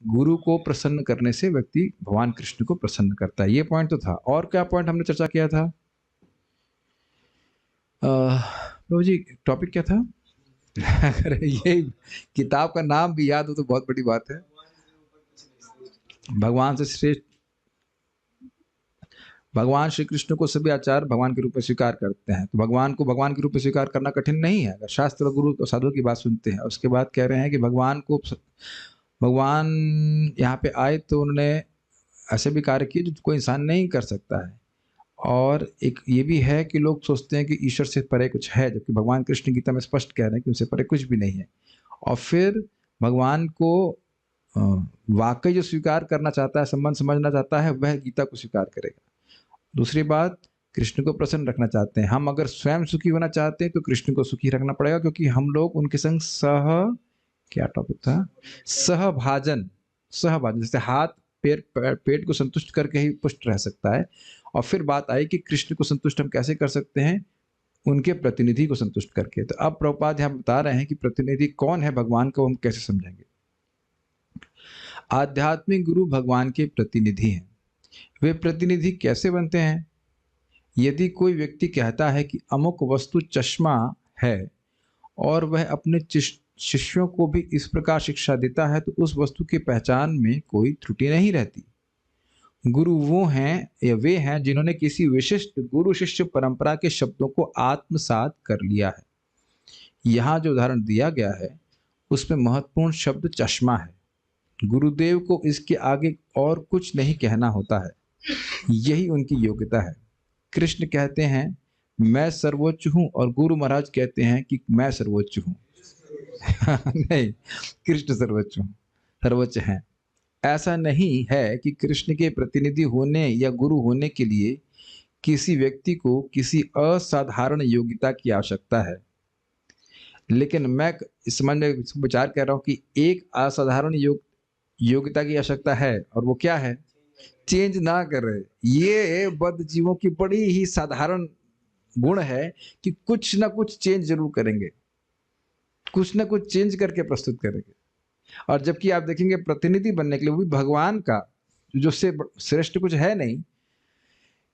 गुरु को प्रसन्न करने से व्यक्ति भगवान कृष्ण को प्रसन्न करता है। ये पॉइंट तो था। और क्या पॉइंट हमने चर्चा किया था प्रभु जी? टॉपिक क्या था? अगर ये किताब का नाम भी याद हो तो बहुत बड़ी बात है। भगवान से श्रेष्ठ, भगवान श्री कृष्ण को सभी आचार्य भगवान के रूप में स्वीकार करते हैं। तो भगवान को भगवान के रूप में स्वीकार करना कठिन नहीं है अगर शास्त्र गुरु और साधु की बात सुनते हैं। उसके बाद कह रहे हैं कि भगवान यहाँ पे आए तो उन्होंने ऐसे भी कार्य किए जो कोई इंसान नहीं कर सकता है। और एक ये भी है कि लोग सोचते हैं कि ईश्वर से परे कुछ है, जबकि भगवान कृष्ण गीता में स्पष्ट कह रहे हैं कि उनसे परे कुछ भी नहीं है। और फिर भगवान को वाकई जो स्वीकार करना चाहता है, संबंध समझना चाहता है, वह गीता को स्वीकार करेगा। दूसरी बात, कृष्ण को प्रसन्न रखना चाहते हैं हम। अगर स्वयं सुखी होना चाहते हैं तो कृष्ण को सुखी रखना पड़ेगा, क्योंकि हम लोग उनके संग क्या टॉपिक था? सहभाजन। जैसे हाथ पेट को संतुष्ट करके ही पुष्ट रह सकता है। और फिर बात आई कि कृष्ण को संतुष्ट हम कैसे कर सकते हैं? उनके प्रतिनिधि को संतुष्ट करके। तो अब प्रभुपाद यहाँ बता रहे हैं कि प्रतिनिधि कौन है भगवान को, हम कैसे समझेंगे। आध्यात्मिक गुरु भगवान के प्रतिनिधि हैं। वे प्रतिनिधि कैसे बनते हैं? यदि कोई व्यक्ति कहता है कि अमुक वस्तु चश्मा है और वह अपने शिष्यों को भी इस प्रकार शिक्षा देता है, तो उस वस्तु की पहचान में कोई त्रुटि नहीं रहती। गुरु वो हैं या वे हैं जिन्होंने किसी विशिष्ट गुरु शिष्य परंपरा के शब्दों को आत्मसात कर लिया है। यहाँ जो उदाहरण दिया गया है उसमें महत्वपूर्ण शब्द चश्मा है। गुरुदेव को इसके आगे और कुछ नहीं कहना होता है, यही उनकी योग्यता है। कृष्ण कहते हैं मैं सर्वोच्च हूँ और गुरु महाराज कहते हैं कि मैं सर्वोच्च हूँ। नहीं, कृष्ण सर्वोच्च हैं। ऐसा नहीं है कि कृष्ण के प्रतिनिधि होने या गुरु होने के लिए किसी व्यक्ति को किसी असाधारण योग्यता की आवश्यकता है, लेकिन मैं इस मन में विचार कर रहा हूँ कि एक असाधारण योग्यता की आवश्यकता है, और वो क्या है? चेंज ना करे। ये बद्ध जीवों की बड़ी ही साधारण गुण है कि कुछ ना कुछ चेंज जरूर करेंगे, कुछ ना कुछ चेंज करके प्रस्तुत करेंगे। और जबकि आप देखेंगे प्रतिनिधि बनने के लिए वो भी भगवान का, जो से श्रेष्ठ कुछ है नहीं,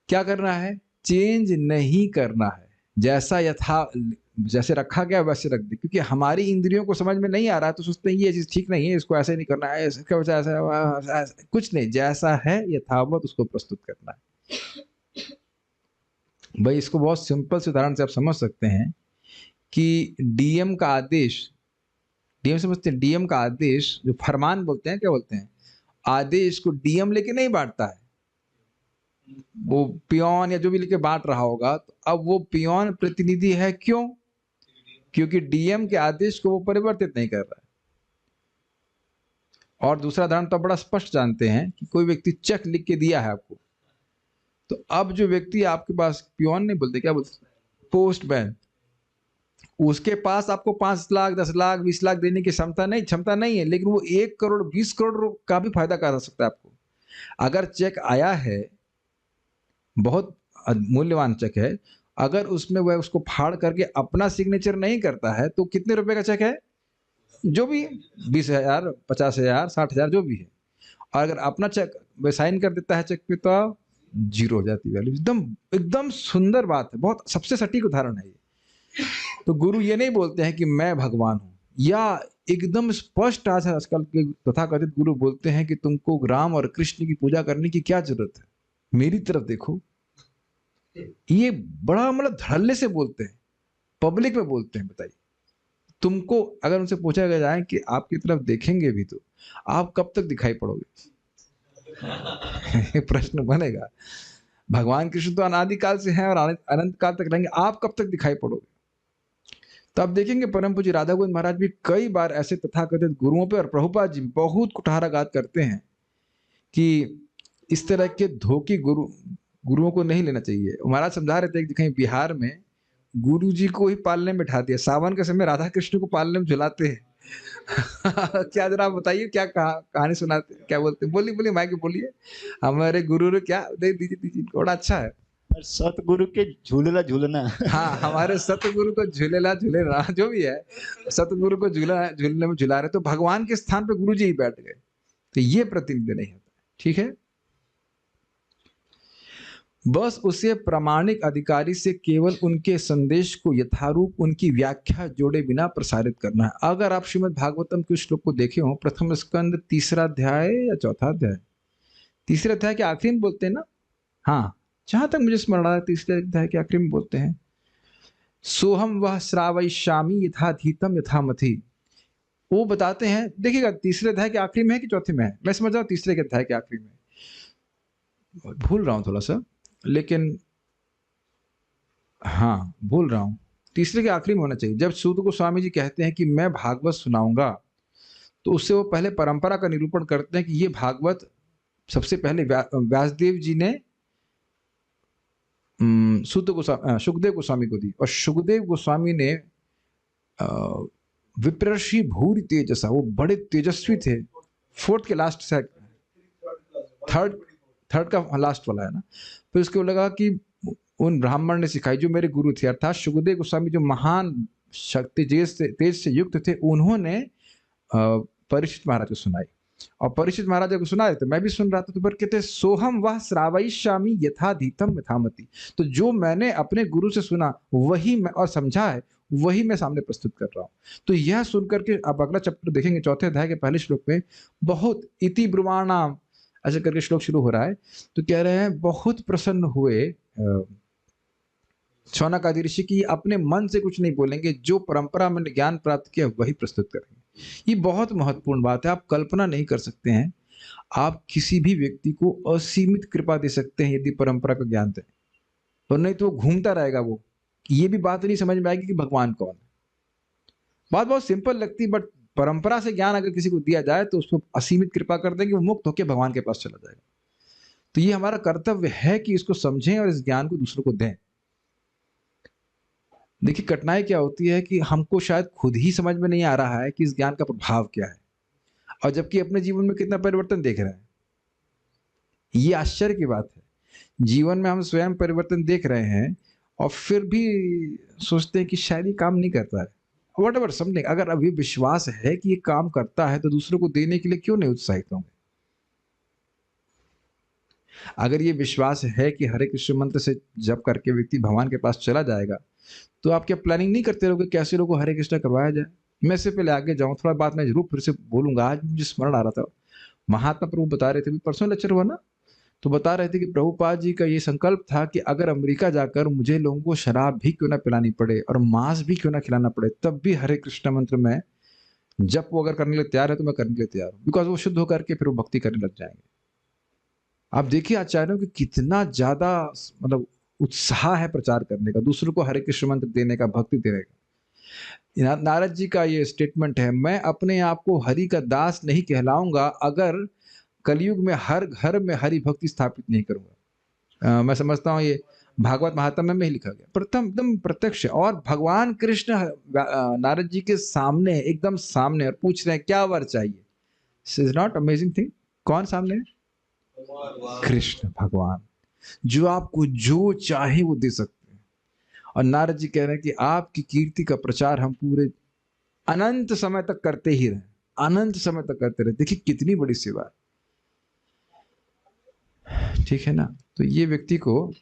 क्या करना है? चेंज नहीं करना है। जैसे रखा गया वैसे रख दे, क्योंकि हमारी इंद्रियों को समझ में नहीं आ रहा है तो सोचते हैं ये चीज ठीक नहीं है, इसको ऐसे नहीं करना है, इसका वजह ऐसा कुछ नहीं, जैसा है यथावत उसको प्रस्तुत करना है। भाई इसको बहुत सिंपल से उदाहरण से आप समझ सकते हैं कि डीएम का आदेश, डीएम समझते हैं? डीएम का आदेश जो फरमान बोलते हैं, क्या बोलते हैं? आदेश को डीएम लेके नहीं बांटता है, वो पियोन या जो भी लेके बांट रहा होगा। तो अब वो पियोन प्रतिनिधि है, क्यों? क्योंकि डीएम के आदेश को वो परिवर्तित नहीं कर रहा है। और दूसरा उदाहरण तो बड़ा स्पष्ट जानते हैं कि कोई व्यक्ति चेक लिख के दिया है आपको, तो अब जो व्यक्ति आपके पास, पियोन नहीं बोलते, क्या बोलते? पोस्टमैन, उसके पास आपको 5 लाख 10 लाख 20 लाख देने की क्षमता नहीं है, लेकिन वो 1 करोड़ 20 करोड़ का भी फायदा करा सकता है आपको। अगर चेक आया है, बहुत मूल्यवान चेक है, अगर उसमें वह उसको फाड़ करके अपना सिग्नेचर नहीं करता है, तो कितने रुपए का चेक है? जो भी 20,000 50,000 60,000 जो भी है, और अगर अपना चेक वह साइन कर देता है चेक पे, तो जीरो हो जाती वैल्यू। एकदम सुंदर बात है, बहुत सबसे सटीक उदाहरण है ये। तो गुरु ये नहीं बोलते हैं कि मैं भगवान हूं, या एकदम स्पष्ट आजकल के तथाकथित गुरु बोलते हैं कि तुमको राम और कृष्ण की पूजा करने की क्या जरूरत है, मेरी तरफ देखो। ये बड़ा मतलब धड़ल्ले से बोलते हैं, पब्लिक में बोलते हैं। बताइए, तुमको अगर उनसे पूछा जाए कि आपकी तरफ देखेंगे भी तो आप कब तक दिखाई पड़ोगे? प्रश्न बनेगा। भगवान कृष्ण तो अनादिकाल से हैं और अनंत काल तक रहेंगे, आप कब तक दिखाई पड़ोगे? तो आप देखेंगे परम पूज्य राधा गोविंद महाराज भी कई बार ऐसे तथाकथित गुरुओं पे, और प्रभुपाद जी बहुत कुठाराघात करते हैं कि इस तरह के धोखे गुरुओं को नहीं लेना चाहिए। महाराज समझा रहे थे कि कहीं बिहार में गुरु जी को ही पालने में बैठा दिया, सावन के समय राधा कृष्ण को पालने में झुलाते हैं। क्या जरा आप बताइए, क्या कहानी सुनाते, क्या बोलते? बोलिए माइक बोलिए। हमारे गुरु ने क्या दीजिए बड़ा अच्छा है। सतगुरु के झूलना। हाँ, हमारे सतगुरु को झूलेला जो भी है, सतगुरु को झूलने में झुला रहे, तो भगवान के स्थान पे गुरु जी ही बैठ गए। तो ये प्रतिनिधि नहीं होता, ठीक है। बस उसे प्रामाणिक अधिकारी से केवल उनके संदेश को यथारूप उनकी व्याख्या जोड़े बिना प्रसारित करना है। अगर आप श्रीमद् भागवतम के श्लोक को देखे हो, प्रथम स्कंद 3रा अध्याय या 4था अध्याय, 3रे अध्याय के आखिरी में बोलते हैं ना, हाँ जहां तक मुझे स्मरण आ रहा है 3रे अध्याय के आखिरी में बोलते हैं, सोहम वह श्रावयिष्यामि यथाधीतम यथामथि। वो बताते हैं, देखिएगा 3रे अध्याय के आखिरी में है कि चौथे में है, मैं समझ रहा हूँ 3रे के अध्याय के आखिरी में, भूल रहा हूँ थोड़ा सा, लेकिन हाँ भूल रहा हूँ, 3रे के आखिरी में होना चाहिए। जब सूत गोस्वामी जी कहते हैं कि मैं भागवत सुनाऊंगा, तो उससे वो पहले परंपरा का निरूपण करते हैं कि ये भागवत सबसे पहले व्यासदेव जी ने सुखदेव गोस्वामी को दी, और सुखदेव गोस्वामी ने विप्रर्षि भूरि तेजसा, वो बड़े तेजस्वी थे, 4th के लास्ट से, थर्ड का लास्ट वाला है ना। फिर उसको लगा कि उन ब्राह्मण ने सिखाई जो मेरे गुरु थे, अर्थात सुखदेव गोस्वामी जो महान शक्ति तेज से युक्त थे, उन्होंने परीक्षित महाराज को सुनाई, और परीक्षित महाराज को सुना रहे थे, मैं भी सुन रहा था। तो फिर कहते सोहम वह श्रावयिष्यामि यथाधीतम यथामति, तो जो मैंने अपने गुरु से सुना वही मैं और समझा है, वही मैं सामने प्रस्तुत कर रहा हूँ। तो यह सुनकर के अब अगला चैप्टर देखेंगे, 4थे अध्याय के पहले श्लोक में बहुत इति ब्रुवाणाम ऐसे करके श्लोक शुरू हो रहा है। तो कह रहे हैं बहुत प्रसन्न हुए शौनक आदि ऋषि की, अपने मन से कुछ नहीं बोलेंगे, जो परंपरा में ज्ञान प्राप्त किया वही प्रस्तुत करेंगे। ये बहुत महत्वपूर्ण बात है, आप कल्पना नहीं कर सकते हैं, आप किसी भी व्यक्ति को असीमित कृपा दे सकते हैं यदि परंपरा का ज्ञान दें, और नहीं तो वो घूमता रहेगा, वो ये भी बात नहीं समझ में आएगी कि भगवान कौन है। बात बहुत सिंपल लगती है, बट परंपरा से ज्ञान अगर किसी को दिया जाए तो उसको असीमित कृपा कर देंगे, वो मुक्त होकर भगवान के पास चला जाएगा। तो ये हमारा कर्तव्य है कि इसको समझें और इस ज्ञान को दूसरों को दें। देखिए कठिनाई क्या होती है कि हमको शायद खुद ही समझ में नहीं आ रहा है कि इस ज्ञान का प्रभाव क्या है, और जबकि अपने जीवन में कितना परिवर्तन देख रहे हैं। ये आश्चर्य की बात है, जीवन में हम स्वयं परिवर्तन देख रहे हैं और फिर भी सोचते हैं कि शायद ये काम नहीं करता है। वट एवर समथिंग, अगर अभी विश्वास है कि ये काम करता है तो दूसरों को देने के लिए क्यों नहीं उत्साहित होंगे। अगर ये विश्वास है कि हरे कृष्ण मंत्र से जप करके व्यक्ति भगवान के पास चला जाएगा, तो आप क्या प्लानिंग नहीं करते रहोगे कैसे लोगों को हरे कृष्ण करवाया जाए। मैं इससे पहले आगे जाऊं, थोड़ा बात मैं जरूर फिर से बोलूंगा, आज मुझे स्मरण आ रहा था, महात्मा प्रभु बता रहे थे, पर्सनल लेक्चर हुआ ना, तो बता रहे थे कि प्रभुपाद जी का ये संकल्प था कि अगर अमेरिका जाकर मुझे लोगों को शराब भी क्यों ना पिलानी पड़े और मांस भी क्यों ना खिलाना पड़े, तब भी हरे कृष्ण मंत्र में जब वो अगर करने के लिए तैयार है तो मैं करने के लिए तैयार हूँ, बिकॉज वो शुद्ध होकर के फिर वो भक्ति करने लग जाएंगे। आप देखिए आचार्यों की कितना ज्यादा मतलब उत्साह है प्रचार करने का, दूसरों को हरे कृष्ण मंत्र देने का, भक्ति देने का। नारद जी का ये स्टेटमेंट है, मैं अपने आप को हरि का दास नहीं कहलाऊंगा अगर कलयुग में हर घर में हरि भक्ति स्थापित नहीं करूंगा। मैं समझता हूँ ये भागवत महात्म्य में ही लिखा गया, प्रथम एकदम प्रत्यक्ष, और भगवान कृष्ण नारद जी के सामने, एकदम सामने, और पूछ रहे हैं क्या वर चाहिए। इज नॉट अमेजिंग थिंग, कौन सामने है? कृष्ण भगवान, जो आपको जो चाहे वो दे सकते हैं। और नारद जी कह रहे हैं कि आपकी कीर्ति का प्रचार हम पूरे अनंत समय तक करते ही रहे, अनंत समय तक करते रहे। देखिए कितनी बड़ी सेवा है, ठीक है ना। तो ये व्यक्ति को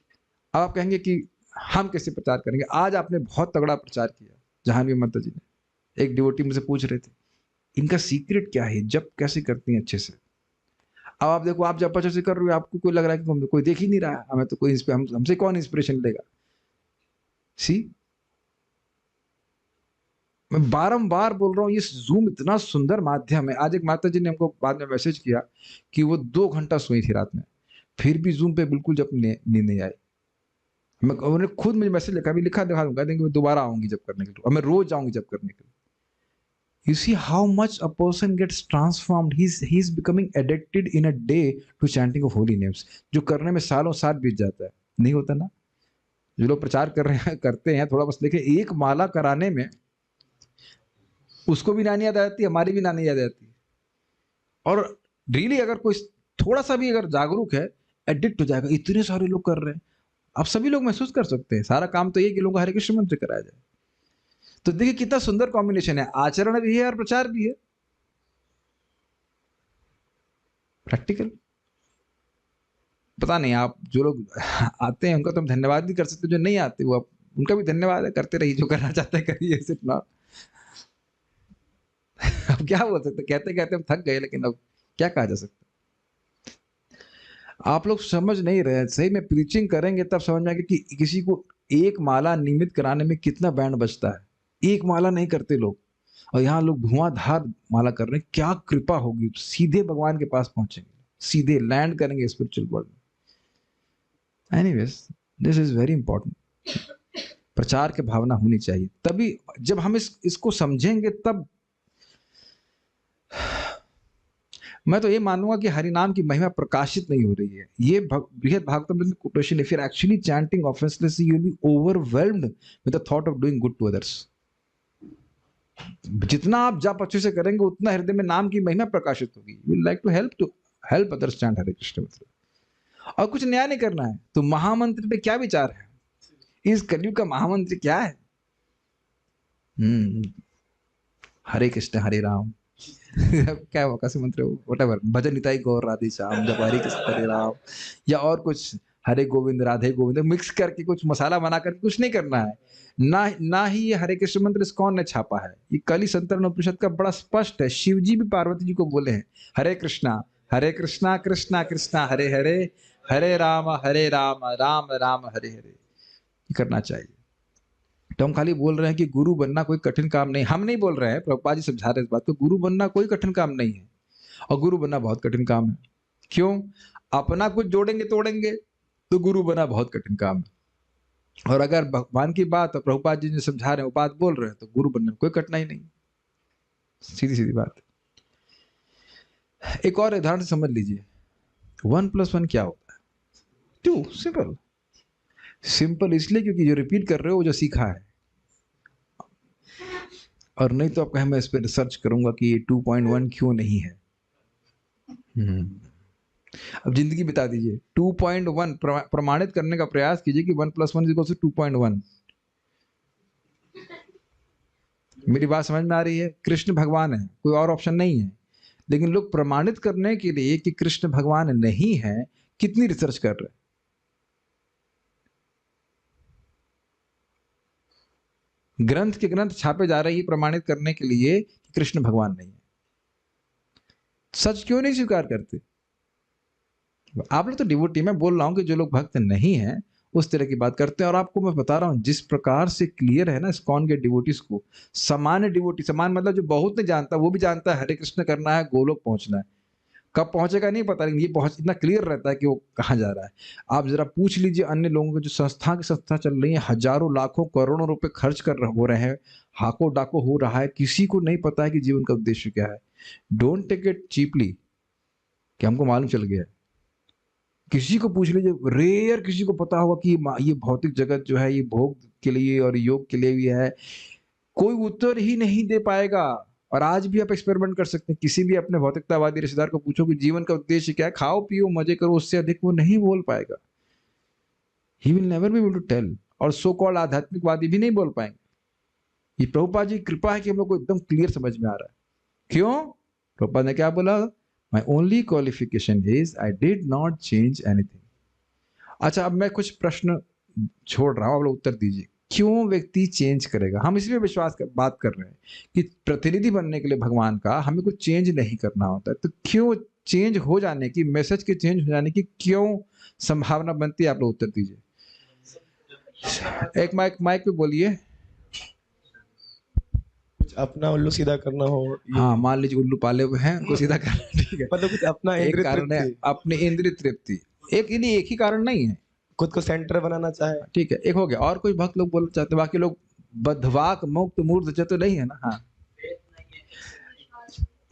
आप कहेंगे कि हम कैसे प्रचार करेंगे। आज आपने बहुत तगड़ा प्रचार किया, जहानवी माता जी ने, एक डिवोटी मुझसे पूछ रहे थे इनका सीक्रेट क्या है, जब कैसे करती हैं अच्छे से। अब आप देखो, आप जब अच्छे से कर रहे हो, आपको कोई लग रहा है कि कोई देख ही नहीं रहा है, हमें तो कोई हमसे कौन इंस्पिरेशन लेगा। सी, मैं बारंबार बोल रहा हूँ, ये जूम इतना सुंदर माध्यम है। आज एक माता जी ने हमको बाद में मैसेज किया कि वो 2 घंटा सोई थी रात में, फिर भी जूम पे बिल्कुल जब नींद नहीं आई। मैं उन्होंने खुद मुझे मैसेज लिखा, भी लिखा दिखा दूंगा, मैं दोबारा आऊंगी जब करने के लिए, और मैं रोज आऊंगी जब करने के लिए। You see how much a person gets transformed. He's becoming addicted in a day to chanting of holy names. जो करने में सालों साल बीत जाता है, नहीं होता ना। जो लोग प्रचार कर रहे हैं, करते हैं थोड़ा, बस देखिए एक माला कराने में उसको भी नानी याद आ जाती है, हमारी भी नानी याद आ जाती है। और रियली अगर कोई थोड़ा सा भी अगर जागरूक है, एडिक्ट हो जाएगा। इतने सारे लोग कर रहे हैं, आप सभी लोग महसूस कर सकते हैं। सारा काम तो ये कि लोगों को हरे कृष्ण मंत्र कराया जाए। तो देखिए कितना सुंदर कॉम्बिनेशन है, आचरण भी है और प्रचार भी है। प्रैक्टिकल। पता नहीं आप जो लोग आते हैं उनका तो हम धन्यवाद भी कर सकते, जो नहीं आते वो उनका भी धन्यवाद है, करते रहिए जो करना चाहते हैं करिए, सिर्फ ना। अब क्या बोल सकते, कहते कहते हम थक गए, लेकिन अब क्या कहा जा सकता। आप लोग समझ नहीं रहे, सही में प्रीचिंग करेंगे तब समझ में आएगा कि किसी को एक माला निमित कराने में कितना बैंड बजता है। एक माला नहीं करते लोग, और यहाँ लोग धुआंधार माला कर रहे हैं। क्या कृपा होगी, सीधे भगवान के पास पहुंचेंगे, सीधे लैंड करेंगे स्पिरिचुअल वर्ल्ड में। Anyways, this is very important. प्रचार की भावना होनी चाहिए, तभी जब हम इसको समझेंगे तब मैं तो ये मानूंगा कि हरि नाम की महिमा प्रकाशित नहीं हो रही है। ये Brihad Bhagavatam quotation, if you are actually chanting offencelessly you will be overwhelmed with the thought of doing good to others. जितना आप जाप अच्छे से करेंगे उतना हृदय में नाम की महिमा प्रकाशित होगी। You will like to help others chant Hare Krishna mantra, और कुछ नया नहीं करना है। तो महामंत्र पे क्या विचार है? इस कलयुग का महामंत्र क्या है? हरे कृष्ण हरे राम क्या हुआ, कैसे मंत्र हो, व्हाटएवर, भजन निताई गौर राधे श्याम, जब हरे कृष्ण हरे राम, या और कुछ हरे गोविंद राधे गोविंद मिक्स करके कुछ मसाला बना करके कुछ नहीं करना है। ना ही ये हरे कृष्ण मंत्र इस्कॉन ने छापा है, ये कली संतरण उपनिषद का बड़ा स्पष्ट है। शिव जी भी पार्वती जी को बोले हैं हरे कृष्णा कृष्णा कृष्णा हरे हरे, हरे राम राम राम हरे हरे। ये करना चाहिए। तो हम खाली बोल रहे हैं कि गुरु बनना कोई कठिन काम नहीं, हम नहीं बोल रहे हैं, प्रभुपाद जी समझा रहे हैं इस बात को। गुरु बनना कोई कठिन काम नहीं है, और गुरु बनना बहुत कठिन काम है। क्यों? अपना कुछ जोड़ेंगे तोड़ेंगे तो गुरु बना बहुत कठिन काम है। और अगर भगवान की बात और प्रभुपाद जी जो समझा रहे हैं वो बात बोल रहे हैं तो गुरु बनने में कोई कठिनाई नहीं। सीधी सीधी बात। एक और उदाहरण समझ लीजिए, 1+1 क्या होता है? 2। सिंपल। सिंपल इसलिए क्योंकि जो रिपीट कर रहे हो वो जो सीखा है, और नहीं तो आप कहें मैं इस पर रिसर्च करूंगा कि 2.1 क्यों नहीं है। अब जिंदगी बिता दीजिए, 2.1 प्रमाणित करने का प्रयास कीजिए कि 1+1 = 2.1। मेरी बात समझ में आ रही है? कृष्ण भगवान है, कोई और ऑप्शन नहीं है, लेकिन लोग प्रमाणित करने के लिए कि कृष्ण भगवान नहीं है कितनी रिसर्च कर रहे हैं। ग्रंथ के ग्रंथ छापे जा रहे हैं प्रमाणित करने के लिए कि कृष्ण भगवान नहीं है। सच क्यों नहीं स्वीकार करते? आप लोग तो डिवोटी, मैं बोल रहा हूं कि जो लोग भक्त नहीं हैं उस तरह की बात करते हैं। और आपको मैं बता रहा हूं जिस प्रकार से क्लियर है ना इस्कॉन के डिवोटीज को, सामान्य डिवोटी, समान मतलब जो बहुत नहीं जानता वो भी जानता है हरे कृष्ण करना है, गोलोक पहुंचना है। कब पहुंचेगा नहीं पता, लेकिन ये पहुंच इतना क्लियर रहता है कि वो कहाँ जा रहा है। आप जरा पूछ लीजिए अन्य लोगों को, जो संस्था की संस्था चल रही है, हजारों लाखों करोड़ों रुपए खर्च हो रहे हैं, हाको डाको हो रहा है, किसी को नहीं पता है कि जीवन का उद्देश्य क्या है। डोंट टेक इट चीपली कि हमको मालूम चल गया है। किसी को पूछ लीजिए, रेयर किसी को पता होगा कि ये भौतिक जगत जो है ये भोग के लिए और योग के लिए भी है। कोई उत्तर ही नहीं दे पाएगा। और आज भी आप एक्सपेरिमेंट कर सकते हैं, किसी भी अपने भौतिकतावादी रिश्तेदार को पूछो कि जीवन का उद्देश्य क्या है, खाओ पियो मजे करो, उससे अधिक वो नहीं बोल पाएगा। He will never be able to tell. और सो कॉल्ड आध्यात्मिकवादी भी नहीं बोल पाएंगे। ये प्रभुपाद जी कृपा है कि हम लोग को एकदम क्लियर समझ में आ रहा है। क्यों? प्रभुपाद ने क्या बोला? My only qualification is I did not change anything. अच्छा, अब मैं कुछ प्रश्न छोड़ रहा हूं, आप लोग उत्तर दीजिए। क्यों व्यक्ति चेंज करेगा? हम इसी पे बात कर रहे हैं कि प्रतिनिधि बनने के लिए भगवान का हमें कुछ चेंज नहीं करना होता है। तो क्यों चेंज हो जाने की, मैसेज के चेंज हो जाने की क्यों संभावना बनती है? आप लोग उत्तर दीजिए। एक माइक पे बोलिए। अपना उल्लू सीधा करना हो। हाँ, मान लीजिए उल्लू पाले हुए हैं, उनको सीधा करना, ठीक है। मतलब कुछ अपना एक कारण है अपने इंद्रिय तृप्ति, एक ही कारण नहीं है, खुद को सेंटर बनाना चाहे, ठीक है, एक हो गया। और कोई भक्त लोग बोलना चाहते, बाकी लोग बद्धवाक मुक्त मूर्त चतुर नहीं है ना। हाँ,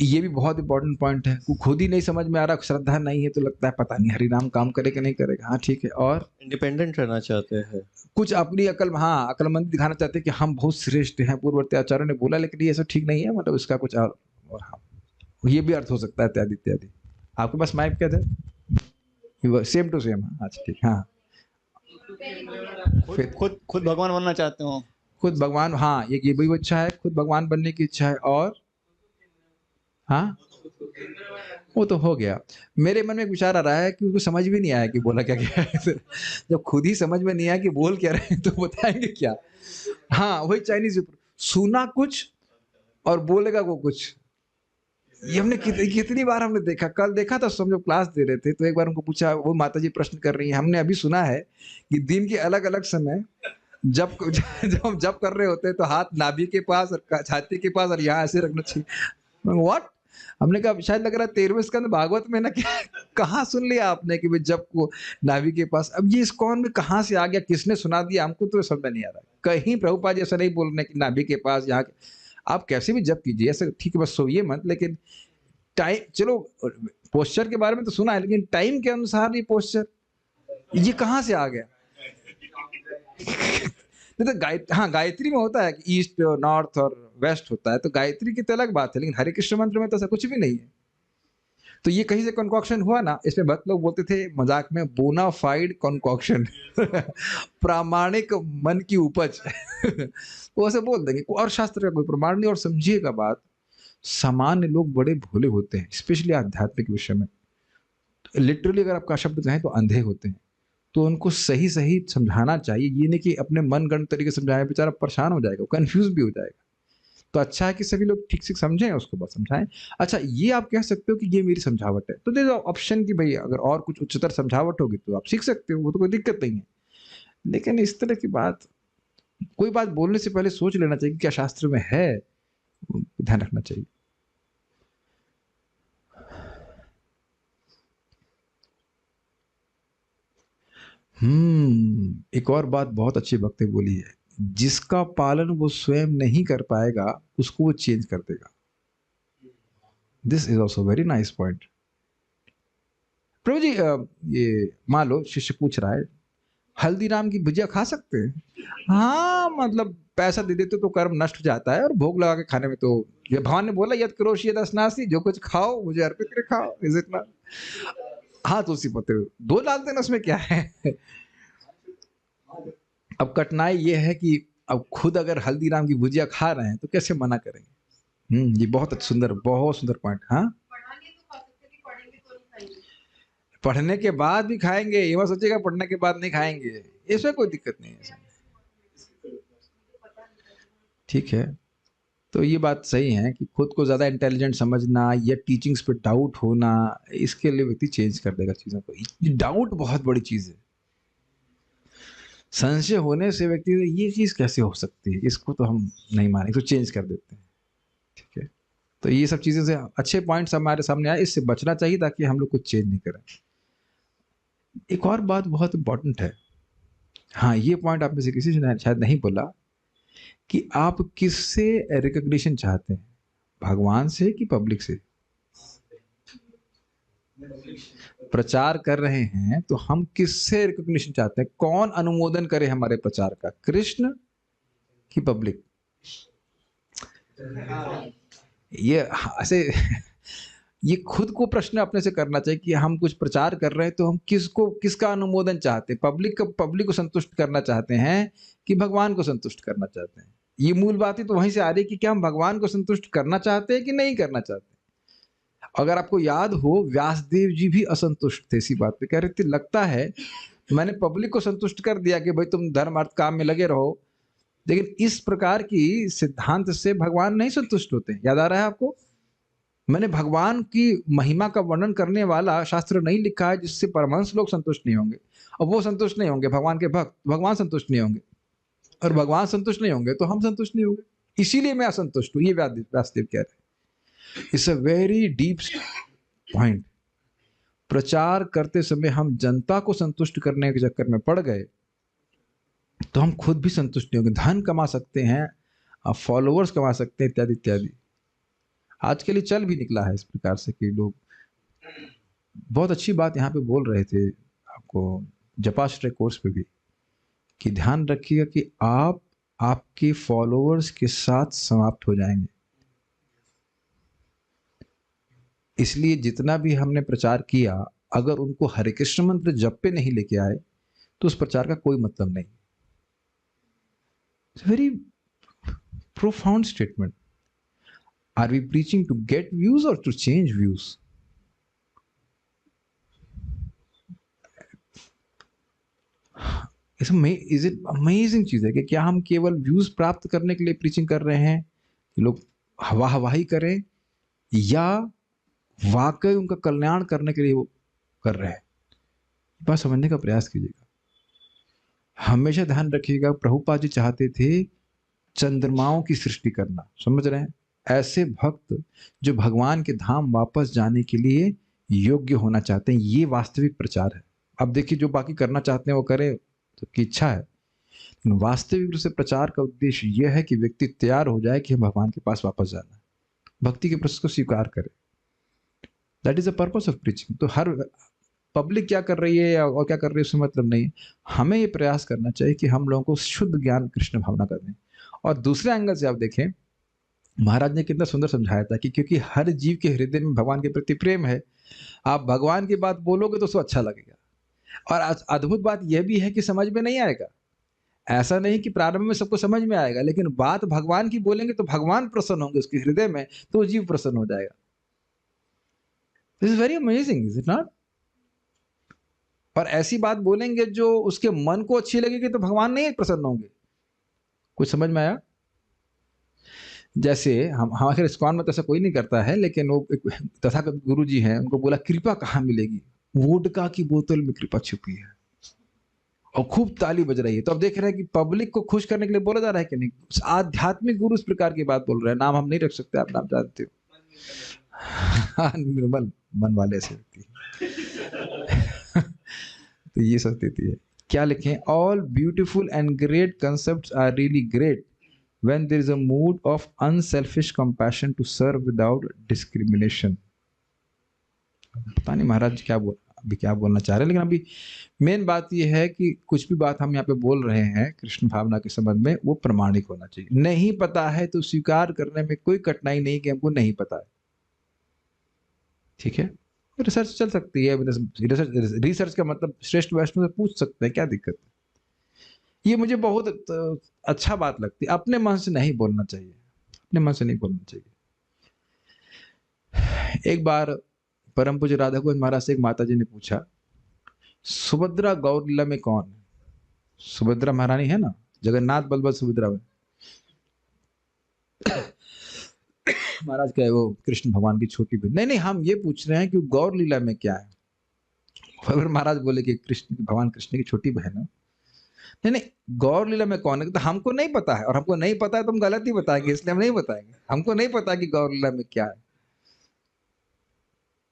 ये भी बहुत इंपॉर्टेंट पॉइंट है। खुद ही नहीं समझ में आ रहा, श्रद्धा नहीं है, तो लगता है पता नहीं हरिनाम काम करेगा नहीं करेगा। हाँ ठीक है। और इंडिपेंडेंट रहना चाहते हैं, कुछ अपनी अकल, हाँ अकलमंदी दिखाना चाहते हैं कि हम बहुत श्रेष्ठ हैं, पूर्ववर्ती आचार्यों ने बोला, लेकिन ये सब ठीक नहीं है, मतलब इसका कुछ और हाँ, ये भी अर्थ हो सकता है, इत्यादि इत्यादि। आपके पास माइक क्या था? Same to same. अच्छा ठीक। हाँ, खुद भगवान बनना चाहते हो। खुद भगवान, हाँ ये भी इच्छा है, खुद भगवान बनने की इच्छा है। और हाँ, वो तो हो गया। मेरे मन में एक विचार आ रहा है कि उसको समझ भी नहीं आया कि बोला क्या गया है। तो जब खुद ही समझ में नहीं आया कि बोल क्या रहे हैं तो बताएँगे क्या? हाँ, वही चाइनीज़ सुना कुछ और बोलेगा वो कुछ। ये हमने कितनी बार हमने देखा। कल देखा था सब लोग क्लास दे रहे थे, तो एक बार उनको पूछा, वो माताजी प्रश्न कर रही हैं, हमने अभी सुना है कि दिन के अलग-अलग समय जब जब हम जप कर रहे होते हैं तो हाथ नाभि के पास और छाती के पास और यहाँ ऐसे रखना चाहिए। व्हाट? हमने कहा शायद लग रहा है 13वें स्कंद भागवत में ना क्या कहाँ सुन लिया आपने कि भाई जप को नाभि के पास। अब ये इस्कॉन में कहाँ से आ गया, किसने सुना दिया, हमको तो समझ में नहीं आ रहा है। कहीं प्रभुपाद जी ऐसा नहीं बोल रहे कि नाभि के पास यहाँ आप कैसे भी जप कीजिए, ऐसे ठीक है, बस सोइए मत, लेकिन टाइम चलो, पोस्चर के बारे में तो सुना है, लेकिन टाइम के अनुसार ये पोस्चर ये कहाँ से आ गया? नहीं तो हाँ, गायत्री में होता है कि ईस्ट और नॉर्थ और वेस्ट होता है, तो गायत्री की तो अलग बात है, लेकिन हरे कृष्ण मंत्र में तो ऐसा कुछ भी नहीं है। तो ये कहीं से कंकॉक्शन हुआ ना, इसमें बहुत लोग बोलते थे मजाक में बोनाफाइड कंकॉक्शन। प्रामाणिक मन की उपज। वो ऐसे बोल देंगे और शास्त्र का कोई प्रमाण नहीं। और समझिएगा बात, सामान्य लोग बड़े भोले होते हैं, स्पेशली आध्यात्मिक विषय में। लिटरली अगर आपका शब्द कहें तो अंधे होते हैं, तो उनको सही सही समझाना चाहिए। ये नहीं कि अपने मनगढ़ंत तरीके से समझाएं, बेचारा परेशान हो जाएगा, कंफ्यूज भी हो जाएगा। तो अच्छा है कि सभी लोग ठीक से समझें, उसको बस समझाएं। अच्छा, ये आप कह सकते हो कि ये मेरी समझावट है, तो दे दो ऑप्शन कि भाई अगर और कुछ उच्चतर समझावट होगी तो आप सीख सकते हो, वो तो कोई दिक्कत नहीं है। लेकिन इस तरह की बात, कोई बात बोलने से पहले सोच लेना चाहिए कि क्या शास्त्र में है, ध्यान रखना चाहिए। एक और बात बहुत अच्छी भक्त ने बोली है, जिसका पालन वो स्वयं नहीं कर पाएगा उसको वो चेंज कर देगा। This is also very nice point. प्रभु जी, ये मान लो शिष्य पूछ रहा है, हल्दीराम की भुजिया खा सकते हैं? हाँ, मतलब पैसा दे देते तो कर्म नष्ट हो जाता है, और भोग लगा के खाने में तो ये भगवान ने बोला यद करोषि यद अस्नासि, जो कुछ खाओ मुझे अर्पित कर खाओ, इज इट नॉट? हाँ, तुलसी पत्ते दो डाल देना, उसमें क्या है? अब कठिनाई ये है कि अब खुद अगर हल्दीराम की भुजिया खा रहे हैं तो कैसे मना करेंगे? ये बहुत सुंदर पॉइंट। हाँ, पढ़ने के बाद भी खाएंगे, ये मत सोचिएगा पढ़ने के बाद नहीं खाएंगे, इसमें कोई दिक्कत नहीं है। ठीक है, तो ये बात सही है कि खुद को ज़्यादा इंटेलिजेंट समझना या टीचिंग्स पे डाउट होना, इसके लिए व्यक्ति चेंज कर देगा चीज़ों को। डाउट बहुत बड़ी चीज़ है। संशय होने से व्यक्ति ये चीज़ कैसे हो सकती है, इसको तो हम नहीं मानेंगे, तो चेंज कर देते हैं। ठीक है, तो ये सब चीज़ें से अच्छे पॉइंट्स हमारे सामने आए, इससे बचना चाहिए ताकि हम लोग कुछ चेंज नहीं करें। एक और बात बहुत इंपॉर्टेंट है, हाँ, ये पॉइंट आप में से किसी ने शायद नहीं बोला, कि आप किससे रिकॉग्निशन चाहते हैं, भगवान से कि पब्लिक से? प्रचार कर रहे हैं तो हम किससे रिकॉग्निशन चाहते हैं, कौन अनुमोदन करे हमारे प्रचार का, कृष्ण कि पब्लिक? ये ऐसे ये खुद को प्रश्न अपने से करना चाहिए कि हम कुछ प्रचार कर रहे हैं तो हम किसका अनुमोदन चाहते हैं, पब्लिक को संतुष्ट करना चाहते हैं कि भगवान को संतुष्ट करना चाहते हैं? ये मूल बात ही तो वहीं से आ रही है कि क्या हम भगवान को संतुष्ट करना चाहते हैं कि नहीं करना चाहते। अगर आपको याद हो, व्यासदेव जी भी असंतुष्ट थे इसी बात पे, कह रहे थे लगता है मैंने पब्लिक को संतुष्ट कर दिया कि भाई तुम धर्म अर्थ काम में लगे रहो, लेकिन इस प्रकार की सिद्धांत से भगवान नहीं संतुष्ट होते। याद आ रहा है आपको? मैंने भगवान की महिमा का वर्णन करने वाला शास्त्र नहीं लिखा है जिससे परमहंस लोग संतुष्ट नहीं होंगे, और वो संतुष्ट नहीं होंगे, भगवान के भक्त, भगवान संतुष्ट नहीं होंगे, और भगवान संतुष्ट नहीं होंगे तो हम संतुष्ट नहीं होंगे, इसीलिए मैं असंतुष्ट हूँ। ये व्यासदेव कह रहे हैं। It's a very deep point. प्रचार करते समय हम जनता को संतुष्ट करने के चक्कर में पड़ गए तो हम खुद भी संतुष्ट नहीं होंगे। धन कमा सकते हैं, फॉलोअर्स कमा सकते हैं, इत्यादि इत्यादि। आज के लिए चल भी निकला है इस प्रकार से कि लोग बहुत अच्छी बात यहाँ पे बोल रहे थे आपको, जपाश्रय कोर्स पे भी, कि ध्यान रखिएगा कि आप आपके फॉलोअर्स के साथ समाप्त हो जाएंगे। इसलिए जितना भी हमने प्रचार किया, अगर उनको हरे कृष्ण मंत्र जप पे नहीं लेके आए तो उस प्रचार का कोई मतलब नहीं। Very profound statement. Are we preaching to get views or to change views? Is it amazing चीज है कि क्या हम केवल व्यूज प्राप्त करने के लिए प्रीचिंग कर रहे हैं कि लोग हवा हवाही करें, या वाकई उनका कल्याण करने के लिए वो कर रहे हैं? बात समझने का प्रयास कीजिएगा। हमेशा ध्यान रखिएगा, प्रभुपाद जी चाहते थे चंद्रमाओं की सृष्टि करना, समझ रहे हैं? ऐसे भक्त जो भगवान के धाम वापस जाने के लिए योग्य होना चाहते हैं, ये वास्तविक प्रचार है। अब देखिए, जो बाकी करना चाहते हैं वो करें, तो की इच्छा है, लेकिन वास्तविक रूप से प्रचार का उद्देश्य यह है कि व्यक्ति तैयार हो जाए कि हम भगवान के पास वापस जाना है, भक्ति के प्रोसेस को स्वीकार करे। That is the purpose of preaching. तो हर पब्लिक क्या कर रही है और क्या कर रही है उससे मतलब नहीं है। हमें ये प्रयास करना चाहिए कि हम लोगों को शुद्ध ज्ञान कृष्ण भावना कर दें। और दूसरे एंगल से आप देखें, महाराज ने कितना सुंदर समझाया था कि क्योंकि हर जीव के हृदय में भगवान के प्रति प्रेम है, आप भगवान की बात बोलोगे तो उसको अच्छा लगेगा। और अद्भुत बात यह भी है कि समझ में नहीं आएगा। ऐसा नहीं कि प्रारंभ में सबको समझ में आएगा, लेकिन बात भगवान की बोलेंगे तो भगवान प्रसन्न होंगे उसके हृदय में, तो वो जीव प्रसन्न हो जाएगा। This is very amazing, is it not? और ऐसी बात बोलेंगे जो उसके मन को अच्छी लगेगी तो भगवान नहीं प्रसन्न होंगे। कुछ समझ में आया? जैसे हम हमारे इस्कॉन में तो ऐसा कोई नहीं करता है, लेकिन वो तथागत गुरु जी हैं, उनको बोला कृपा कहाँ मिलेगी? वोडका की बोतल में कृपा छुपी है, और खूब ताली बज रही है। तो अब देख रहे हैं कि पब्लिक को खुश करने के लिए बोला जा रहा है कि नहीं। आध्यात्मिक गुरु इस प्रकार की बात बोल रहे हैं, नाम हम नहीं रख सकते, आप नाम जानते हो। हाँ, निर्मल मन वाले से व्यक्ति। तो ये सब देती है। क्या लिखें? All beautiful and great concepts are really great when there is a mood of unselfish compassion to serve without discrimination। पता नहीं महाराज क्या बोलना चाह रहे हैं, लेकिन अभी मेन बात यह है कि कुछ भी बात हम यहाँ पे बोल रहे हैं कृष्ण भावना के संबंध में, वो प्रमाणिक होना चाहिए। नहीं पता है तो स्वीकार करने में कोई कठिनाई नहीं कि हमको नहीं पता है, ठीक है? रिसर्च चल सकती है। रिसर्च का मतलब श्रेष्ठ वैष्णव से पूछ सकते हैं, क्या दिक्कत है? ये मुझे बहुत अच्छा बात लगती है। अपने मन से नहीं बोलना चाहिए, अपने मन से नहीं बोलना चाहिए। एक बार परम पूज्य राधा गोविंद महाराज से एक माता जी ने पूछा, सुभद्रा गौर लीला में कौन है? सुभद्रा महारानी है ना, जगन्नाथ बलभद्र सुभद्रा में। महाराज कहे वो कृष्ण भगवान की छोटी बहन। नहीं नहीं, हम ये पूछ रहे हैं कि गौर लीला में क्या है। अगर महाराज बोले कि भगवान कृष्ण की छोटी बहन है, नहीं नहीं, गौर लीला में कौन है? तो हमको नहीं पता है, और हमको नहीं पता है तो हम गलत ही बताएंगे, इसलिए हम नहीं बताएंगे। हमको नहीं पता कि गौर लीला में क्या है,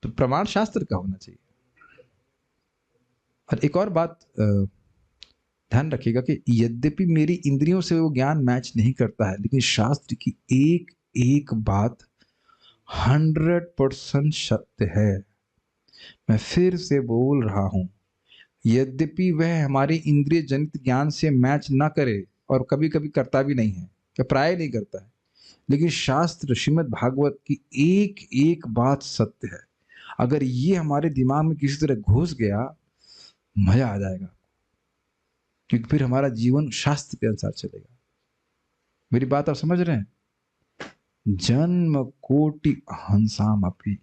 तो प्रमाण शास्त्र का होना चाहिए। और एक और बात ध्यान रखिएगा कि यद्यपि मेरी इंद्रियों से वो ज्ञान मैच नहीं करता है, लेकिन शास्त्र की एक एक बात 100% सत्य है। मैं फिर से बोल रहा हूं, यद्यपि वह हमारे इंद्रिय जनित ज्ञान से मैच ना करे, और कभी कभी करता भी नहीं है, या प्राय नहीं करता है, लेकिन शास्त्र श्रीमद् भागवत की एक एक बात सत्य है। अगर ये हमारे दिमाग में किसी तरह घुस गया, मजा आ जाएगा, क्योंकि फिर हमारा जीवन शास्त्र के अनुसार चलेगा। मेरी बात आप समझ रहे हैं? जन्म कोटि हंसाम अपि,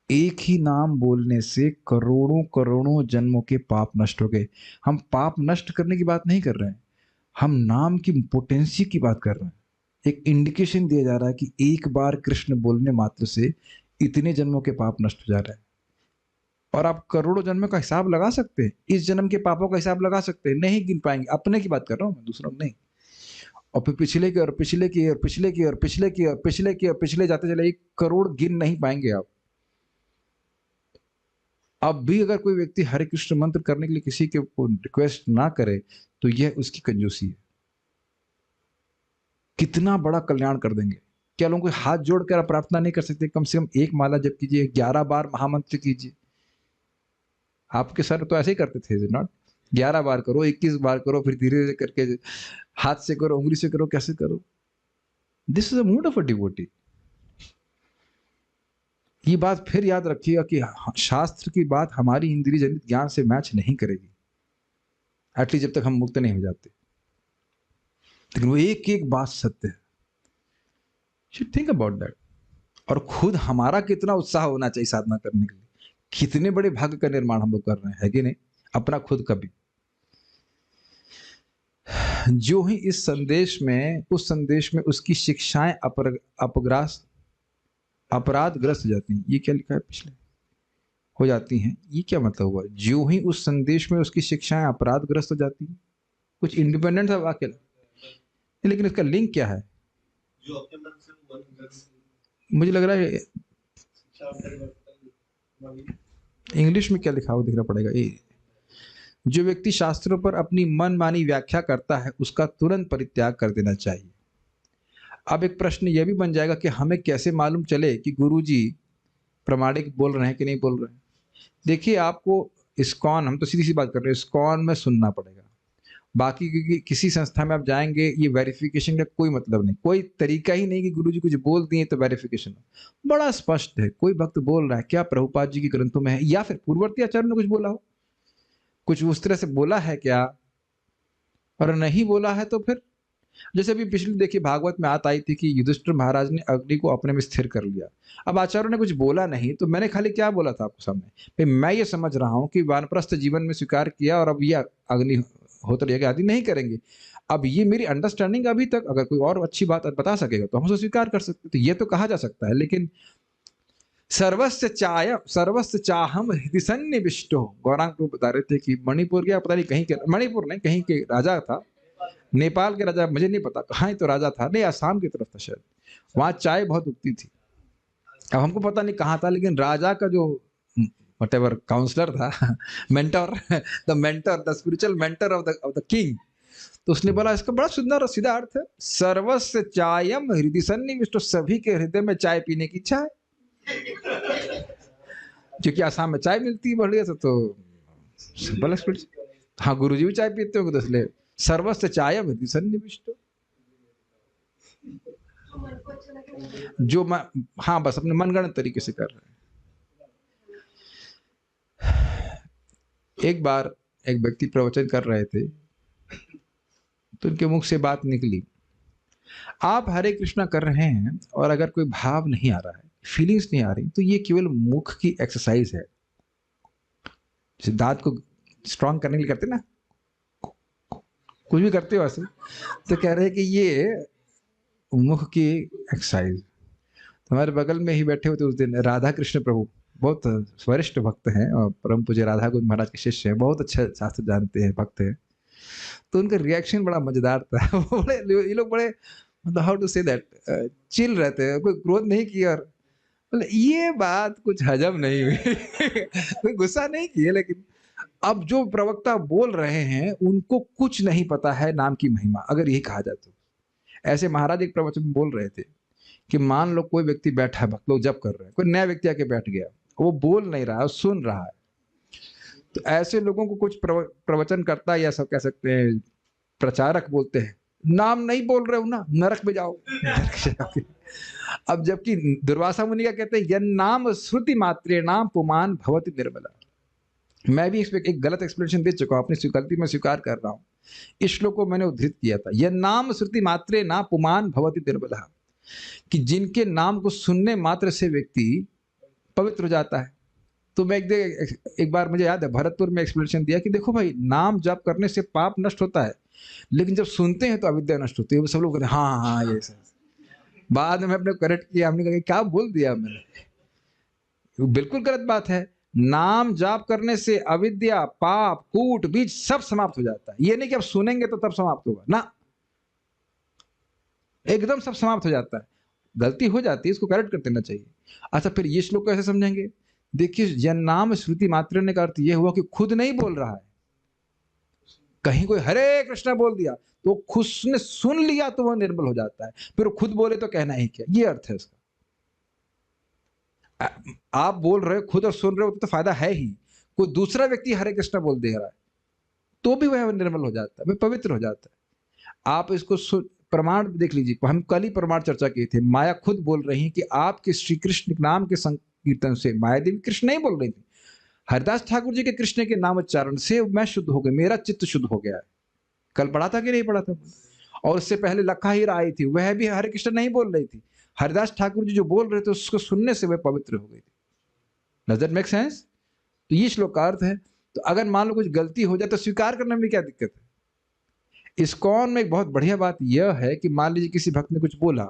एक ही नाम बोलने से करोड़ों करोड़ों जन्मों के पाप नष्ट हो गए। हम पाप नष्ट करने की बात नहीं कर रहे हैं, हम नाम की पोटेंसी की बात कर रहे हैं। एक इंडिकेशन दिया जा रहा है कि एक बार कृष्ण बोलने मात्र से इतने जन्मों के पाप नष्ट हो जा रहे हैं। और आप करोड़ों जन्मों का हिसाब लगा सकते हैं, इस जन्म के पापों का हिसाब लगा सकते हैं, नहीं गिन पाएंगे। अपने की बात कर रहा हूं मैं, दूसरों नहीं। और फिर पिछले की और पिछले की और पिछले की और पिछले की और पिछले की और पिछले जाते चले, 1 करोड़ गिन नहीं पाएंगे आप। अब भी अगर कोई व्यक्ति हरे कृष्ण मंत्र करने के लिए किसी के रिक्वेस्ट ना करे, तो यह उसकी कंजूसी है। कितना बड़ा कल्याण कर देंगे। क्या लोगों को हाथ जोड़कर आप प्रार्थना नहीं कर सकते? कम से कम एक माला जप कीजिए, 11 बार महामंत्र कीजिए। आपके सर तो ऐसे ही करते थे, नॉट? 11 बार करो, 21 बार करो, फिर धीरे धीरे करके हाथ से करो, उंगली से करो, कैसे करो। This is a mood of a devotee. ये बात फिर याद रखिएगा कि शास्त्र की बात हमारी इंद्रिय जनित ज्ञान से मैच नहीं करेगी, एटलीस्ट जब तक हम मुक्त नहीं हो जाते। लेकिन वो एक एक बात सत्य है। Should think about that. और खुद हमारा कितना उत्साह होना चाहिए साधना करने के लिए। कितने बड़े भाग्य का निर्माण हम लोग कर रहे हैं, है कि नहीं? अपना खुद का भी। जो ही इस संदेश में उस संदेश में उसकी शिक्षाएं अपराधग्रस्त हो जाती हैं। ये क्या लिखा है पिछले, हो जाती हैं, ये क्या मतलब हुआ? जो ही उस संदेश में उसकी शिक्षाएं अपराधग्रस्त हो जाती हैं, कुछ इंडिपेंडेंट था वाक्य, लेकिन इसका लिंक क्या है? जो अपने मन से मन कर मुझे लग रहा है इंग्लिश में क्या लिखा हुआ देखना पड़ेगा। ये जो व्यक्ति शास्त्रों पर अपनी मनमानी व्याख्या करता है उसका तुरंत परित्याग कर देना चाहिए। अब एक प्रश्न यह भी बन जाएगा कि हमें कैसे मालूम चले कि गुरुजी प्रामाणिक बोल रहे हैं कि नहीं बोल रहे हैं? देखिए, आपको इस्कॉन, हम तो सीधी सी बात कर रहे हैं, इस्कॉन में सुनना पड़ेगा। बाकी किसी संस्था में आप जाएंगे, ये वेरिफिकेशन का कोई मतलब नहीं, कोई तरीका ही नहीं कि गुरुजी कुछ बोल दिए तो वेरिफिकेशन हो। बड़ा स्पष्ट है, कोई भक्त बोल रहा है, क्या प्रभुपाद जी के ग्रंथों में है या फिर पूर्ववर्ती आचार्य ने कुछ बोला हो, कुछ उस तरह से बोला है क्या? और नहीं बोला है तो फिर, जैसे अभी पिछली देखिए भागवत में बात आई थी कि युधिष्ठिर महाराज ने अग्नि को अपने में स्थिर कर लिया। अब आचार्यों ने कुछ बोला नहीं तो मैंने खाली क्या बोला था आपको सामने, भाई मैं ये समझ रहा हूँ कि वानप्रस्थ जीवन में स्वीकार किया और अब ये अग्निहोत्र आदि नहीं करेंगे। अब ये मेरी अंडरस्टैंडिंग अभी तक, अगर कोई और अच्छी बात बता सकेगा तो हम उसे स्वीकार कर सकते, तो ये तो कहा जा सकता है। लेकिन सर्वस्व चाहम हृदय सन्निविष्टो, गौरांग को बता रहे थे कि मणिपुर के, पता नहीं कहीं के, मणिपुर नहीं कहीं के राजा था, नेपाल के राजा, मुझे नहीं पता कहाँ ही तो राजा था, नहीं आसाम की तरफ था शायद, वहां चाय बहुत उगती थी। अब हमको पता नहीं कहाँ था, लेकिन राजा का जो व्हाटएवर काउंसलर था, mentor, the spiritual mentor of the king, तो उसने बोला इसका बड़ा सुंदर और सीधा अर्थ है, सर्वस्व चायम हृदय सन्निविष्ट, सभी के हृदय में चाय पीने की इच्छा है। क्योंकि आसाम में चाय मिलती है बढ़िया से, तो सिंपल एक्सप्लेनेशन। हाँ, गुरुजी भी चाय पीते होंगे, तो इसलिए सर्वस्व चायम हृदय सन्निविष्ट, जो हाँ बस अपने मनगढ़ंत तरीके से कर रहे हैं। एक बार एक व्यक्ति प्रवचन कर रहे थे तो उनके मुख से बात निकली, आप हरे कृष्णा कर रहे हैं और अगर कोई भाव नहीं आ रहा है, फीलिंग्स नहीं आ रही, तो ये केवल मुख की एक्सरसाइज है, जैसे दांत को स्ट्रांग करने के लिए करते ना, कुछ भी करते हो ऐसे, तो कह रहे हैं कि ये मुख की एक्सरसाइज। हमारे बगल में ही बैठे होते उस दिन राधा कृष्ण प्रभु, बहुत वरिष्ठ भक्त हैं और परम पूज्य राधा गोविंद महाराज के शिष्य हैं, बहुत अच्छा शास्त्र जानते हैं, भक्त हैं। तो उनका रिएक्शन बड़ा मजेदार था। बड़े, ये लोग बड़े, मतलब how to say that, chill रहते हैं, कोई क्रोध नहीं किया, और मतलब ये बात कुछ हजम नहीं हुई। कोई गुस्सा नहीं किया, लेकिन अब जो प्रवक्ता बोल रहे हैं उनको कुछ नहीं पता है नाम की महिमा, अगर यही कहा जाए तो। ऐसे महाराज एक प्रवचन में बोल रहे थे कि मान लो कोई व्यक्ति बैठा है, भक्त लोग जप कर रहे हैं, कोई नया व्यक्ति आके बैठ गया, वो बोल नहीं रहा है, सुन रहा है, तो ऐसे लोगों को कुछ प्रवचन करता है या सब कह सकते हैं प्रचारक बोलते हैं, नाम नहीं बोल रहे हो ना, नरक में जाओ। अब जबकि दुर्वासा मुनि का कहते हैं यन नाम श्रुति मात्रे नाम पुमान भवति निर्मला। मैं भी इसमें एक गलत एक्सप्लेनेशन दे चुका हूं, अपनी गलती में स्वीकार कर रहा हूं। इस श्लोक को मैंने उद्धृत किया था, यन नाम श्रुति मात्रे ना पुमान भवति निर्मला, कि जिनके नाम को सुनने मात्र से व्यक्ति पवित्र हो जाता है। तो मैं एक बार मुझे याद है भरतपुर में एक्सप्लेनेशन दिया कि देखो भाई, नाम जप करने से पाप नष्ट होता है, लेकिन जब सुनते हैं तो अविद्या नष्ट होती है। सब लोग कहते हैं हाँ हाँ ये सर। बाद में अपने करेक्ट किया, हमने कहा क्या बोल दिया मैंने, बिल्कुल गलत बात है। नाम जाप करने से अविद्या, पाप, कूट, बीज सब समाप्त हो जाता है। ये नहीं कि आप सुनेंगे तो तब समाप्त होगा ना, एकदम सब समाप्त हो जाता है। गलती हो जाती है, इसको करेक्ट कर देना चाहिए। अच्छा, फिर ये श्लोक कैसे समझेंगे? देखिए, जन नाम श्रुति मात्र ने का अर्थ यह हुआ कि खुद नहीं बोल रहा है। कहीं कोई हरे कृष्णा बोल दिया तो खुद ने सुन लिया तो वह निर्मल हो जाता है, फिर खुद बोले तो कहना ही क्या, ये अर्थ है इसका। आप बोल रहे हो खुद और सुन रहे हो तो फायदा है ही। कोई दूसरा व्यक्ति हरे कृष्णा बोल दे रहा है तो भी वह निर्मल हो जाता है, वह पवित्र हो जाता है। आप इसको प्रमाण देख लीजिए, हम कल ही प्रमाण चर्चा किए थे। माया खुद बोल रही है कि आपके श्री कृष्ण नाम के संकीर्तन से, माया देवी कृष्ण नहीं बोल रही थी, हरिदास ठाकुर जी के कृष्ण के नाम उच्चारण से मैं शुद्ध हो गया, मेरा चित्त शुद्ध हो गया है। कल पढ़ा था कि नहीं पढ़ा था? और उससे पहले लखा हीरा आई थी, वह भी हरे कृष्ण नहीं बोल रही थी, हरिदास ठाकुर जी जो बोल रहे थे उसको सुनने से वह पवित्र हो गई थी। Does that make sense? तो ये श्लोक का अर्थ है। तो अगर मान लो कुछ गलती हो जाए तो स्वीकार करने में क्या दिक्कत है? इस्कॉन में एक बहुत बढ़िया बात यह है कि मान लीजिए किसी भक्त ने कुछ बोला,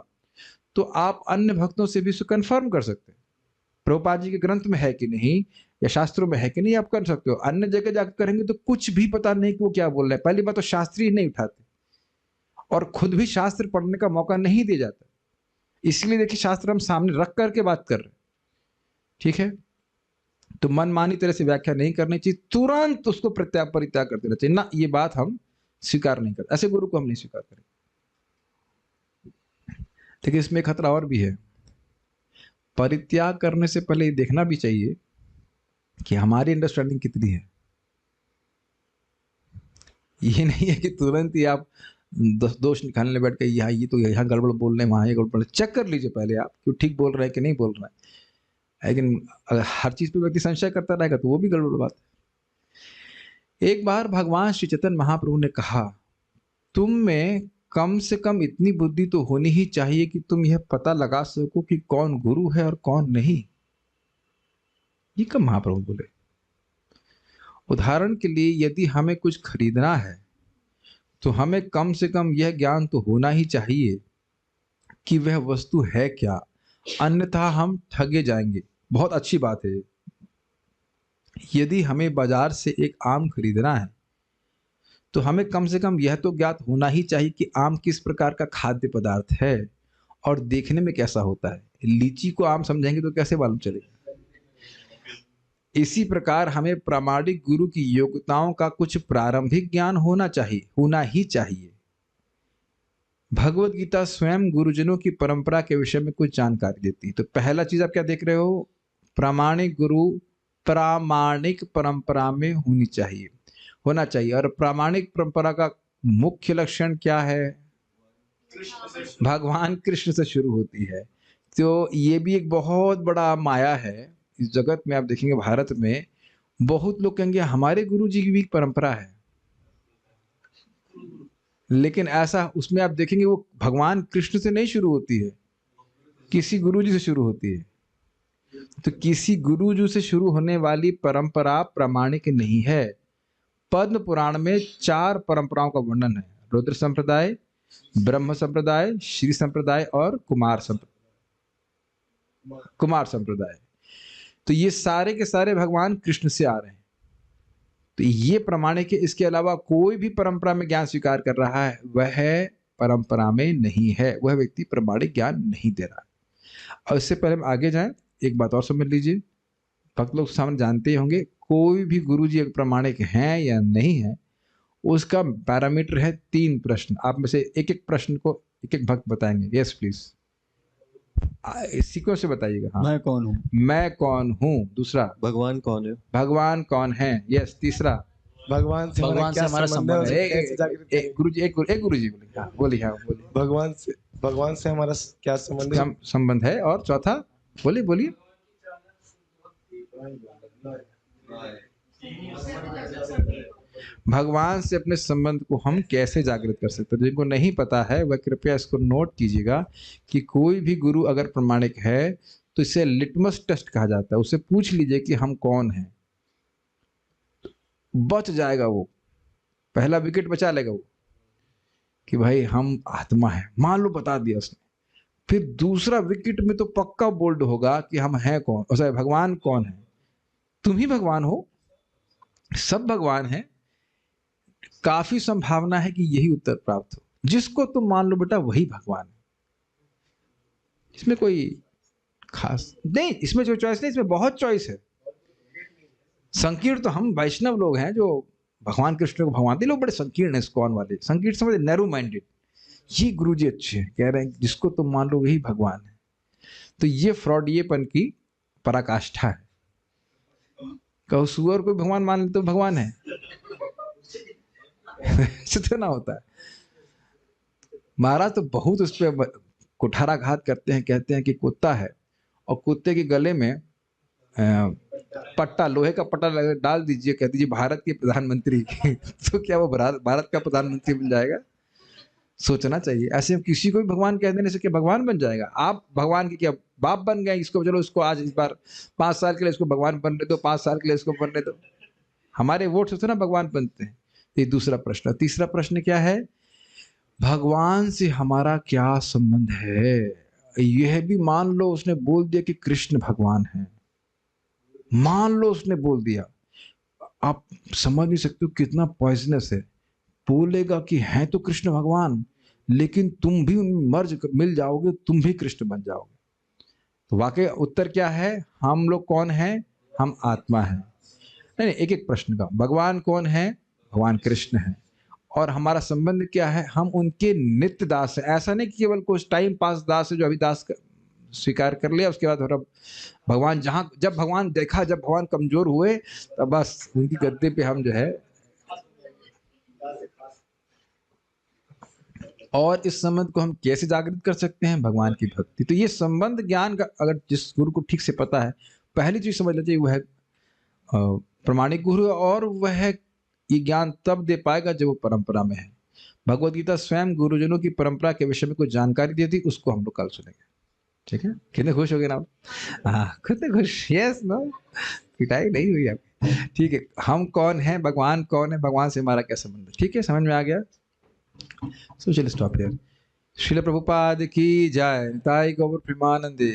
तो आप अन्य भक्तों से भी उसे कंफर्म कर सकते हैं। प्रभुपाद जी के ग्रंथ में है कि नहीं, या शास्त्रों में है कि नहीं, आप कर सकते हो। अन्य जगह जाकर करेंगे तो कुछ भी पता नहीं कि वो क्या बोल रहे हैं। पहली बात तो शास्त्र ही नहीं उठाते, और खुद भी शास्त्र पढ़ने का मौका नहीं दिया जाता। इसलिए देखिए, शास्त्र हम सामने रख करके बात कर रहे हैं, ठीक है। तो मनमानी तरह से व्याख्या नहीं करनी चाहिए, तुरंत उसको परित्याग कर देना चाहिए ना, ये बात हम स्वीकार नहीं करते, ऐसे गुरु को हम नहीं स्वीकार करेंगे। लेकिन इसमें खतरा और भी है। परित्याग करने से पहले ये देखना भी चाहिए कि हमारी अंडरस्टैंडिंग कितनी है। ये नहीं है कि तुरंत ही आप दोष निकालने बैठ के यहाँ ये तो यहाँ गड़बड़ बोल रहे हैं, वहाँ ये गड़बड़। चेक कर लीजिए पहले आप कि ठीक बोल रहे हैं कि नहीं बोल रहे हैं। लेकिन अगर हर चीज पे व्यक्ति संशय करता रहेगा तो वो भी गड़बड़ बात है। एक बार भगवान श्री चैतन्य महाप्रभु ने कहा, तुम में कम से कम इतनी बुद्धि तो होनी ही चाहिए कि तुम यह पता लगा सको कि कौन गुरु है और कौन नहीं। ये कब महाप्रभु बोले? उदाहरण के लिए, यदि हमें कुछ खरीदना है तो हमें कम से कम यह ज्ञान तो होना ही चाहिए कि वह वस्तु है क्या, अन्यथा हम ठगे जाएंगे। बहुत अच्छी बात है। यदि हमें बाजार से एक आम खरीदना है तो हमें कम से कम यह तो ज्ञात होना ही चाहिए कि आम किस प्रकार का खाद्य पदार्थ है और देखने में कैसा होता है। लीची को आम समझेंगे तो कैसे मालूम चलेगा? इसी प्रकार हमें प्रामाणिक गुरु की योग्यताओं का कुछ प्रारंभिक ज्ञान होना ही चाहिए। भगवत गीता स्वयं गुरुजनों की परंपरा के विषय में कुछ जानकारी देती है। तो पहला चीज आप क्या देख रहे हो? प्रामाणिक गुरु प्रामाणिक परंपरा में होना चाहिए। और प्रामाणिक परंपरा का मुख्य लक्षण क्या है? भगवान कृष्ण से शुरू होती है। तो ये भी एक बहुत बड़ा माया है इस जगत में। आप देखेंगे भारत में बहुत लोग कहेंगे हमारे गुरु जी की भी परंपरा है, लेकिन ऐसा उसमें आप देखेंगे वो भगवान कृष्ण से नहीं शुरू होती है, किसी गुरु जी से शुरू होती है। तो किसी गुरु जी से शुरू होने वाली परंपरा प्रामाणिक नहीं है। पद्म पुराण में 4 परंपराओं का वर्णन है: रुद्र संप्रदाय, ब्रह्म संप्रदाय, श्री संप्रदाय और कुमार संप्रदाय। तो ये सारे के सारे भगवान कृष्ण से आ रहे हैं। तो ये प्रमाणिक है। इसके अलावा कोई भी परंपरा में ज्ञान स्वीकार कर रहा है वह परंपरा में नहीं है, वह व्यक्ति प्रमाणिक ज्ञान नहीं दे रहा है। और इससे पहले हम आगे जाएं, एक बात और समझ लीजिए। भक्त लोग सामने जानते ही होंगे, कोई भी गुरु जी प्रमाणिक हैं या नहीं है, उसका पैरामीटर है 3 प्रश्न। आप में से एक एक प्रश्न को एक एक भक्त बताएंगे। यस प्लीज, सीक्वेंस से बताइएगा। हाँ, मैं कौन हूँ। दूसरा, भगवान कौन है। भगवान कौन है। यस। तीसरा, भगवान से हमारा संबंध है। गुरु जी एक गुरु जी बोलिए। हाँ बोलिए। हाँ बोलिए। भगवान से हमारा क्या संबंध है। और चौथा बोलिए। भगवान से अपने संबंध को हम कैसे जागृत कर सकते हैं? जिनको नहीं पता है वह कृपया इसको नोट कीजिएगा कि कोई भी गुरु अगर प्रमाणिक है तो इसे लिटमस टेस्ट कहा जाता है। उसे पूछ लीजिए कि हम कौन हैं, बच जाएगा वो। पहला विकेट बचा लेगा वो कि भाई हम आत्मा है, मान लो बता दिया उसने। फिर दूसरा विकेट में तो पक्का बोल्ड होगा कि हम हैं कौन, और भगवान कौन है। तुम ही भगवान हो, सब भगवान है। काफी संभावना है कि यही उत्तर प्राप्त हो। जिसको तुम मान लो बेटा वही भगवान है। इसमें कोई खास नहीं, इसमें जो चॉइस नहीं, इसमें बहुत चॉइस है। संकीर्ण तो हम वैष्णव लोग हैं जो भगवान कृष्ण को भगवान, लोग बड़े संकीर्ण है। इस्कॉन वाले संकीर्ण समझे, नैरो माइंडेड। ये गुरुजी अच्छे हैं, कह रहे हैं जिसको तुम मान लो वही भगवान है। तो ये फ्रॉडियेपन की पराकाष्ठा है। कहो सुअर को भगवान मान ले तो भगवान है, तो ना होता है। महाराज तो बहुत उस पर कुठाराघात करते हैं, कहते हैं कि कुत्ता है और कुत्ते के गले में पट्टा, लोहे का पट्टा डाल दीजिए, कह दीजिए भारत के प्रधानमंत्री तो क्या वो भारत का प्रधानमंत्री बन जाएगा? सोचना चाहिए। ऐसे किसी को भी भगवान कह देने से क्या भगवान बन जाएगा? आप भगवान के क्या बाप बन गए? इसको चलो, इसको आज इस बार 5 साल के लिए इसको भगवान बनने दो, 5 साल के लिए इसको बनने दो। हमारे वोट से ना भगवान बनते हैं। ये दूसरा प्रश्न। तीसरा प्रश्न क्या है? भगवान से हमारा क्या संबंध है? यह भी मान लो उसने बोल दिया कि कृष्ण भगवान है, मान लो उसने बोल दिया, आप समझ नहीं सकते हो कितना पॉइजनस है। बोलेगा कि हैं तो कृष्ण भगवान, लेकिन तुम भी उनमें मर्ज मिल जाओगे, तुम भी कृष्ण बन जाओगे। तो वाकई उत्तर क्या है? हम लोग कौन है? हम आत्मा है। नहीं, एक एक प्रश्न का, भगवान कौन है? भगवान कृष्ण है। और हमारा संबंध क्या है? हम उनके नित्य दास है। ऐसा नहीं कि केवल कुछ टाइम पास दास है जो अभी स्वीकार कर लिया, उसके बाद भगवान जहां, जब भगवान देखा, जब भगवान कमजोर हुए, तब बस उनकी गद्दे पे हम जो है। और इस संबंध को हम कैसे जागृत कर सकते हैं? भगवान की भक्ति। तो ये संबंध ज्ञान का अगर जिस गुरु को ठीक से पता है, पहली चीज समझ लेते वह है प्रमाणिक गुरु, और वह ये ज्ञान तब दे पाएगा जब वो परंपरा में है। भगवत गीता स्वयं गुरुजनों की परंपरा के विषय में कुछ जानकारी दी थी, उसको हम लोग कल सुनेंगे। ठीक है, कितने खुश हो गए ना आप? हाँ, कितने खुश, यस नो, पिटाई नहीं हुई आपकी। ठीक है, हम कौन है, भगवान कौन है, भगवान से हमारा क्या संबंध है? ठीक है, समझ में आ गया? सो चलिए स्टॉप हियर। श्रील प्रभुपाद की जय। ताई गौर प्रेमानंदे।